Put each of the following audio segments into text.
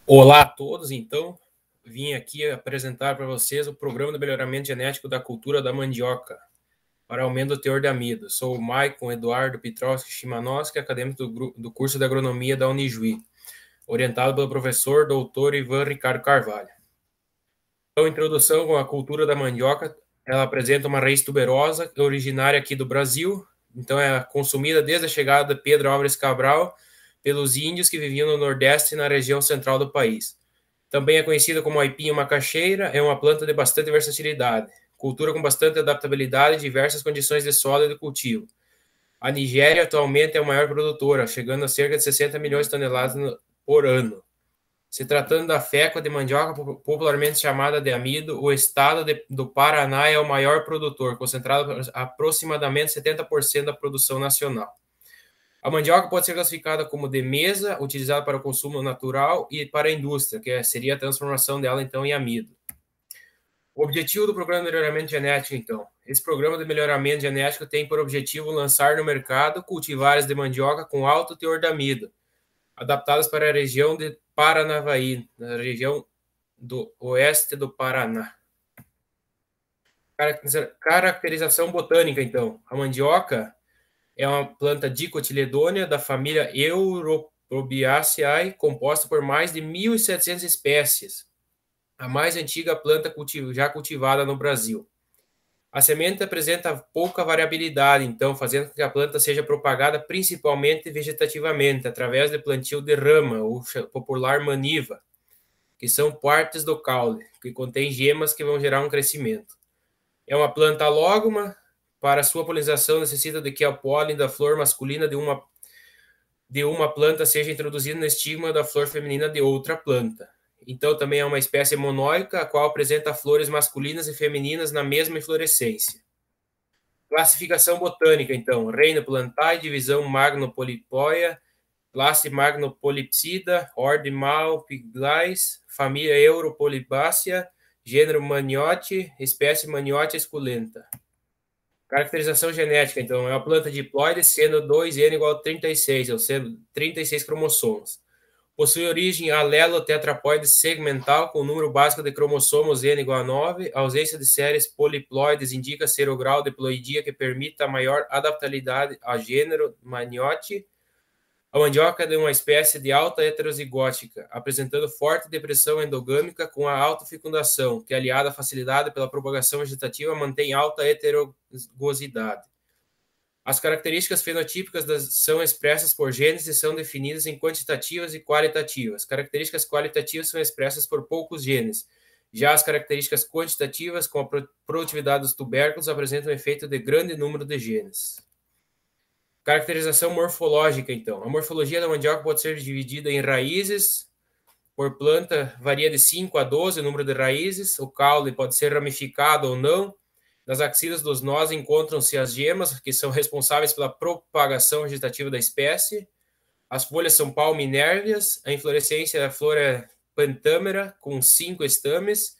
Olá a todos, então, vim aqui apresentar para vocês o Programa de Melhoramento Genético da Cultura da Mandioca para aumento do teor de amido. Sou o Maicon Eduardo Pitrowski Shimanowski, acadêmico do curso de Agronomia da Unijuí, orientado pelo professor doutor Ivan Ricardo Carvalho. Então, introdução com a cultura da mandioca, ela apresenta uma raiz tuberosa, originária aqui do Brasil, então é consumida desde a chegada de Pedro Álvares Cabral pelos índios que viviam no Nordeste e na região central do país. Também é conhecida como aipim macaxeira, é uma planta de bastante versatilidade, cultura com bastante adaptabilidade em diversas condições de solo e de cultivo. A Nigéria atualmente é a maior produtora, chegando a cerca de 60 milhões de toneladas por ano. Se tratando da fécula de mandioca, popularmente chamada de amido, o estado do Paraná é o maior produtor, concentrado aproximadamente 70% da produção nacional. A mandioca pode ser classificada como de mesa, utilizada para o consumo natural, e para a indústria, que seria a transformação dela, então, em amido. O objetivo do Programa de Melhoramento Genético, então. Esse Programa de Melhoramento Genético tem por objetivo lançar no mercado cultivares de mandioca com alto teor de amido, adaptadas para a região de Paranavaí, na região do oeste do Paraná. Caracterização botânica, então. A mandioca é uma planta dicotiledônea da família Europrobiaceae, composta por mais de 1.700 espécies, a mais antiga planta já cultivada no Brasil. A semente apresenta pouca variabilidade, então, fazendo com que a planta seja propagada principalmente vegetativamente, através de plantio de rama, ou popular maniva, que são partes do caule, que contém gemas que vão gerar um crescimento. É uma planta alógama. Para sua polinização, necessita de que a pólen da flor masculina de uma planta seja introduzido no estigma da flor feminina de outra planta. Então, também é uma espécie monóica, a qual apresenta flores masculinas e femininas na mesma inflorescência. Classificação botânica, então. Reino Plantae, divisão Magnopolypoia, classe Magnopolypsida, ordem Malpighiaceae, família Europolypacea, gênero Maniote, espécie Maniote esculenta. Caracterização genética, então, é uma planta diploide, sendo 2N igual a 36, ou sendo 36 cromossomos. Possui origem alelo-tetraploide segmental, com o número básico de cromossomos N igual a 9. A ausência de séries poliploides indica ser o grau de ploidia que permita a maior adaptabilidade ao gênero Maniote. A mandioca é de uma espécie de alta heterozigótica, apresentando forte depressão endogâmica com a autofecundação, que, aliada à facilidade pela propagação vegetativa, mantém alta heterogosidade. As características fenotípicas são expressas por genes e são definidas em quantitativas e qualitativas. Características qualitativas são expressas por poucos genes. Já as características quantitativas, com a produtividade dos tubérculos, apresentam um efeito de grande número de genes. Caracterização morfológica, então. A morfologia da mandioca pode ser dividida em raízes. Por planta, varia de 5 a 12 o número de raízes. O caule pode ser ramificado ou não. Nas axilas dos nós encontram-se as gemas, que são responsáveis pela propagação vegetativa da espécie. As folhas são palminérvias. A inflorescência da flor é pentâmera, com 5 estames.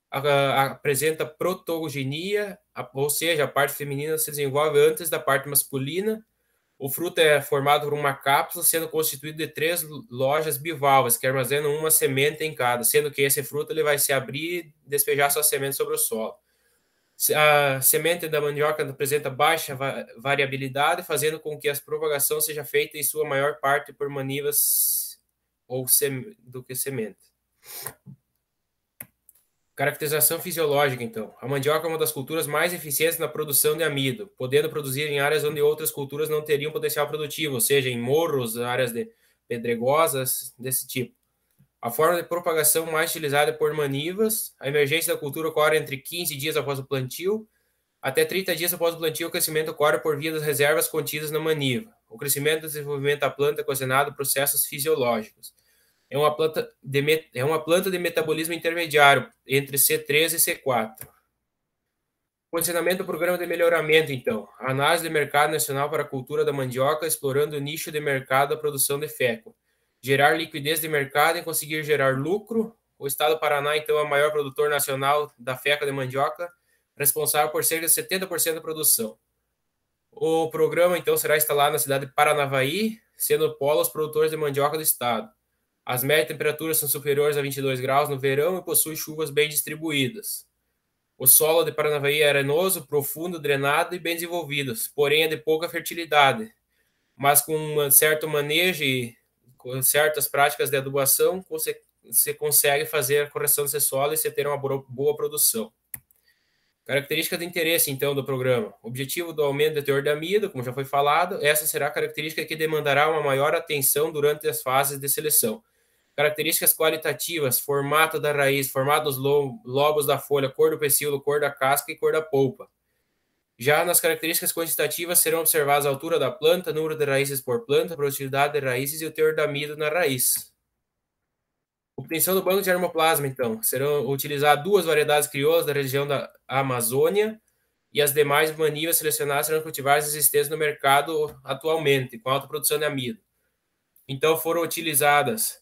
Apresenta protogenia, ou seja, a parte feminina se desenvolve antes da parte masculina. O fruto é formado por uma cápsula, sendo constituído de 3 lojas bivalvas, que armazenam uma semente em cada, sendo que esse fruto ele vai se abrir e despejar sua semente sobre o solo. A semente da mandioca apresenta baixa variabilidade, fazendo com que a propagação seja feita em sua maior parte por manivas do que semente. Caracterização fisiológica, então. A mandioca é uma das culturas mais eficientes na produção de amido, podendo produzir em áreas onde outras culturas não teriam potencial produtivo, ou seja, em morros, áreas pedregosas, desse tipo. A forma de propagação mais utilizada é por manivas. A emergência da cultura ocorre entre 15 dias após o plantio. Até 30 dias após o plantio, o crescimento ocorre por via das reservas contidas na maniva. O crescimento e desenvolvimento da planta é ocasionado por processos fisiológicos. É uma planta de metabolismo intermediário, entre C3 e C4. Posicionamento do programa de melhoramento, então. A análise de mercado nacional para a cultura da mandioca, explorando o nicho de mercado da produção de fécula. Gerar liquidez de mercado e conseguir gerar lucro. O estado do Paraná, então, é o maior produtor nacional da fécula de mandioca, responsável por cerca de 70% da produção. O programa, então, será instalado na cidade de Paranavaí, sendo o polo aos produtores de mandioca do estado. As médias temperaturas são superiores a 22 graus no verão e possuem chuvas bem distribuídas. O solo de Paranavaí é arenoso, profundo, drenado e bem desenvolvido, porém é de pouca fertilidade, mas com um certo manejo e com certas práticas de adubação, você consegue fazer a correção desse solo e você ter uma boa produção. Características de interesse, então, do programa. Objetivo do aumento do teor de amido, como já foi falado, essa será a característica que demandará uma maior atenção durante as fases de seleção. Características qualitativas, formato da raiz, formato dos lobos da folha, cor do pecíolo, cor da casca e cor da polpa. Já nas características quantitativas serão observadas a altura da planta, número de raízes por planta, produtividade de raízes e o teor de amido na raiz. Obtenção do banco de germoplasma, então. Serão utilizadas 2 variedades crioulas da região da Amazônia e as demais manivas selecionadas serão cultivares existentes no mercado atualmente, com alta produção de amido. Então foram utilizadas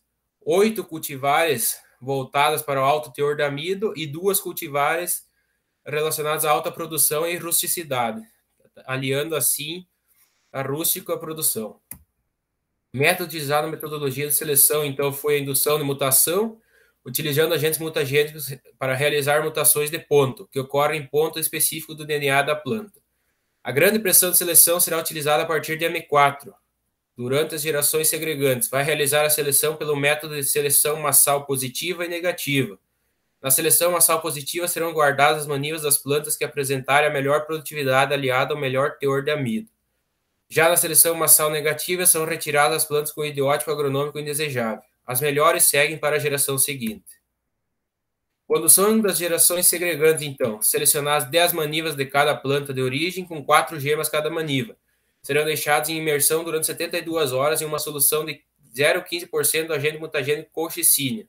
8 cultivares voltadas para o alto teor de amido e 2 cultivares relacionadas à alta produção e rusticidade, aliando assim a rústico à produção. Método utilizado na metodologia de seleção, então, foi a indução de mutação, utilizando agentes mutagênicos para realizar mutações de ponto, que ocorrem em ponto específico do DNA da planta. A grande pressão de seleção será utilizada a partir de M4, durante as gerações segregantes. Vai realizar a seleção pelo método de seleção massal positiva e negativa. Na seleção massal positiva serão guardadas as manivas das plantas que apresentarem a melhor produtividade aliada ao melhor teor de amido. Já na seleção massal negativa, são retiradas as plantas com idiótipo agronômico indesejável. As melhores seguem para a geração seguinte. Condução das gerações segregantes, então. Selecionadas 10 manivas de cada planta de origem, com 4 gemas cada maniva. Serão deixadas em imersão durante 72 horas em uma solução de 0,15% do agente mutagênico colchicínea.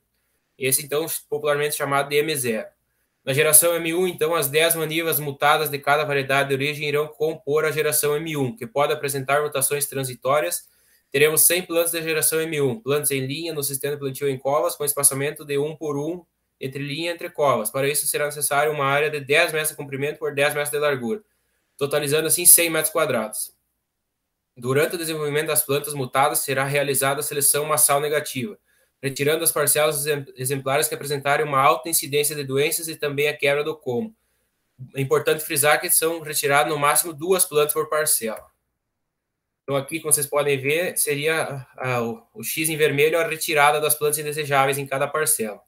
Esse, então, popularmente chamado de M0. Na geração M1, então, as 10 manivas mutadas de cada variedade de origem irão compor a geração M1, que pode apresentar mutações transitórias. Teremos 100 plantas da geração M1, plantas em linha no sistema de plantio em covas, com espaçamento de 1 por 1 entre linha e entre covas. Para isso, será necessário uma área de 10 metros de comprimento por 10 metros de largura, totalizando assim 100 metros quadrados. Durante o desenvolvimento das plantas mutadas, será realizada a seleção massal negativa, retirando as parcelas exemplares que apresentarem uma alta incidência de doenças e também a quebra do como. É importante frisar que são retiradas no máximo 2 plantas por parcela. Então aqui, como vocês podem ver, seria o X em vermelho a retirada das plantas indesejáveis em cada parcela.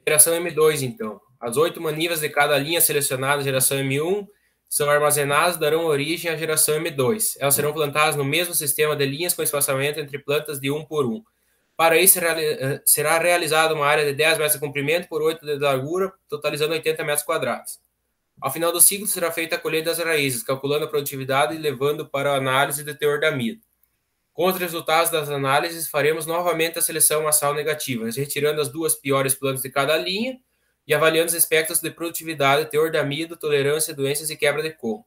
Geração M2, então. As 8 manivas de cada linha selecionada na geração M1 são armazenadas e darão origem à geração M2. Elas serão plantadas no mesmo sistema de linhas com espaçamento entre plantas de 1 por 1. Para isso, será realizada uma área de 10 metros de comprimento por 8 de largura, totalizando 80 metros quadrados. Ao final do ciclo, será feita a colheita das raízes, calculando a produtividade e levando para a análise de teor de amido. Com os resultados das análises, faremos novamente a seleção massal negativa, retirando as 2 piores plantas de cada linha e avaliando os aspectos de produtividade, teor de amido, tolerância, doenças e quebra de como.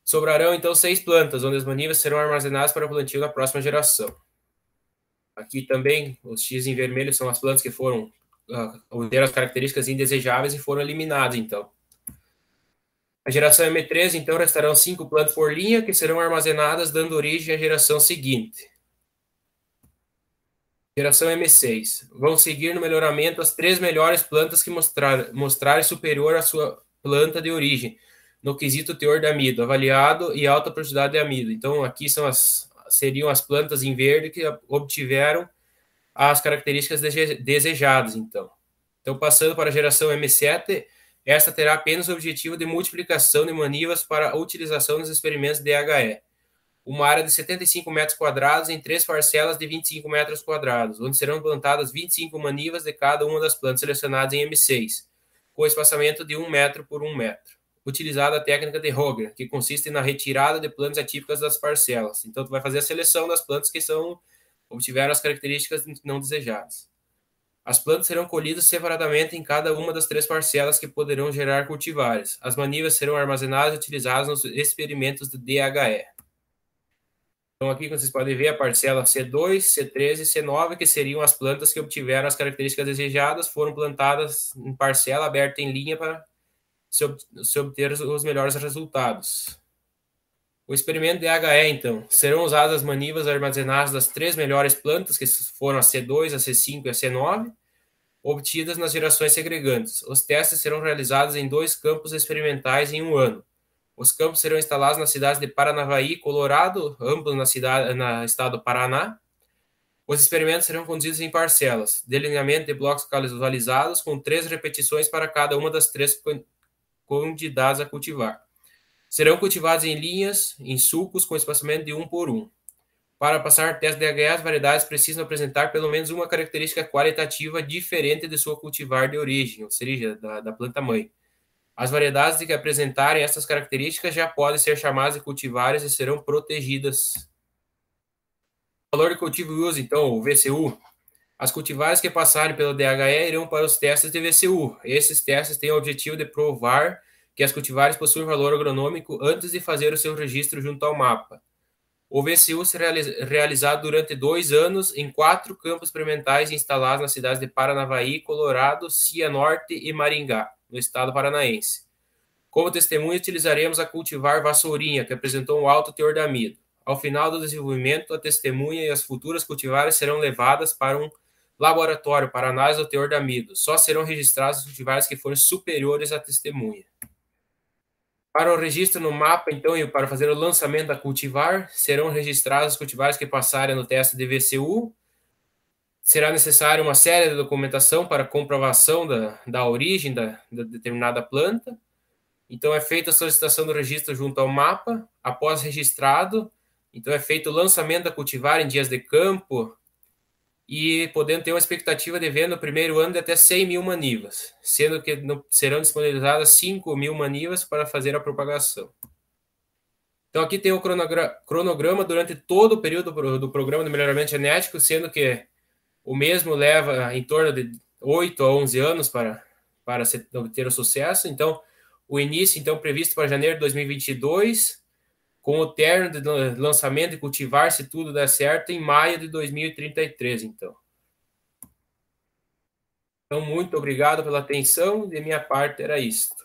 Sobrarão, então, 6 plantas, onde as manivas serão armazenadas para o plantio na próxima geração. Aqui também, os X em vermelho são as plantas que foram obter as características indesejáveis e foram eliminadas, então. A geração M3, então, restarão 5 plantas por linha, que serão armazenadas, dando origem à geração seguinte. Geração M6. Vão seguir no melhoramento as 3 melhores plantas que mostrarem superior à sua planta de origem, no quesito teor de amido, avaliado e alta produtividade de amido. Então, aqui seriam as plantas em verde que obtiveram as características desejadas, então. Então, passando para a geração M7, esta terá apenas o objetivo de multiplicação de manivas para a utilização nos experimentos de DHE. Uma área de 75 metros quadrados em 3 parcelas de 25 metros quadrados, onde serão plantadas 25 manivas de cada uma das plantas selecionadas em M6, com espaçamento de 1 metro por 1 metro. Utilizada a técnica de Hoger, que consiste na retirada de plantas atípicas das parcelas. Então, tu vai fazer a seleção das plantas que obtiveram as características não desejadas. As plantas serão colhidas separadamente em cada uma das 3 parcelas que poderão gerar cultivares. As manivas serão armazenadas e utilizadas nos experimentos do DHE. Então, aqui vocês podem ver a parcela C2, C13 e C9, que seriam as plantas que obtiveram as características desejadas, foram plantadas em parcela aberta em linha para se obter os melhores resultados. O experimento DHE, então, serão usadas as manivas armazenadas das 3 melhores plantas, que foram a C2, a C5 e a C9, obtidas nas gerações segregantes. Os testes serão realizados em 2 campos experimentais em um ano. Os campos serão instalados nas cidades de Paranavaí, Colorado, ambos no estado do Paraná. Os experimentos serão conduzidos em parcelas, delineamento de blocos casualizados, com 3 repetições para cada uma das 3 candidatas a cultivar. Serão cultivados em linhas, em sulcos, com espaçamento de 1 por 1. Para passar teste DHE, as variedades precisam apresentar pelo menos uma característica qualitativa diferente de sua cultivar de origem, ou seja, da planta-mãe. As variedades que apresentarem essas características já podem ser chamadas de cultivares e serão protegidas. O valor de cultivo e uso, então, o VCU. As cultivares que passarem pelo DHE irão para os testes de VCU. Esses testes têm o objetivo de provar que as cultivares possuem valor agronômico antes de fazer o seu registro junto ao mapa. O VCU será realizado durante 2 anos em 4 campos experimentais instalados nas cidades de Paranavaí, Colorado, Cianorte e Maringá, no estado paranaense. Como testemunha, utilizaremos a cultivar Vassourinha, que apresentou um alto teor de amido. Ao final do desenvolvimento, a testemunha e as futuras cultivares serão levadas para um laboratório para análise do teor de amido. Só serão registrados os cultivares que forem superiores à testemunha. Para o registro no mapa, então, e para fazer o lançamento da cultivar, serão registrados os cultivares que passarem no teste de VCU. Será necessária uma série de documentação para comprovação da origem da determinada planta. Então, é feita a solicitação do registro junto ao mapa. Após registrado, então, é feito o lançamento da cultivar em dias de campo e podendo ter uma expectativa de venda no primeiro ano de até 100 mil manivas, sendo que serão disponibilizadas 5 mil manivas para fazer a propagação. Então, aqui tem o cronograma durante todo o período do programa de melhoramento genético, sendo que o mesmo leva em torno de 8 a 11 anos para obter o sucesso. Então, o início, então, previsto para janeiro de 2022, com o término de lançamento e cultivar, se tudo der certo, em maio de 2033, então. Então, muito obrigado pela atenção. De minha parte, era isto.